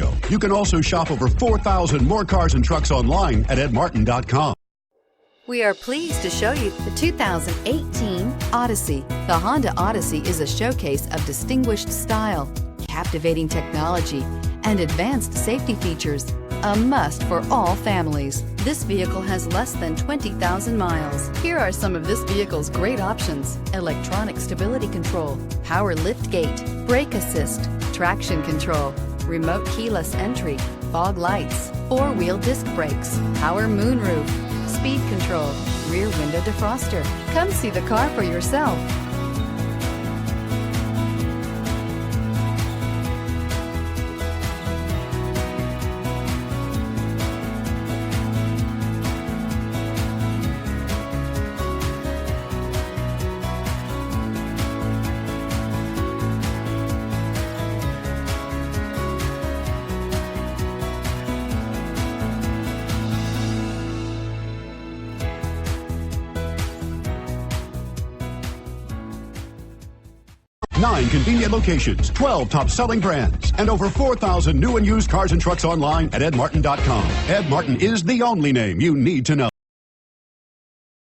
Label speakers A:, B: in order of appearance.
A: video. You can also shop over 4,000 more cars and trucks online at edmartin.com.
B: We are pleased to show you the 2018 Odyssey. The Honda Odyssey is a showcase of distinguished style, captivating technology, and advanced safety features. A must for all families. This vehicle has less than 20,000 miles. Here are some of this vehicle's great options: electronic stability control, power lift gate, brake assist, traction control, remote keyless entry, fog lights, four-wheel disc brakes, power moonroof, speed control, rear window defroster. Come see the car for yourself.
A: Nine convenient locations, 12 top-selling brands, and over 4,000 new and used cars and trucks online at edmartin.com. Ed Martin is the only name you need to know.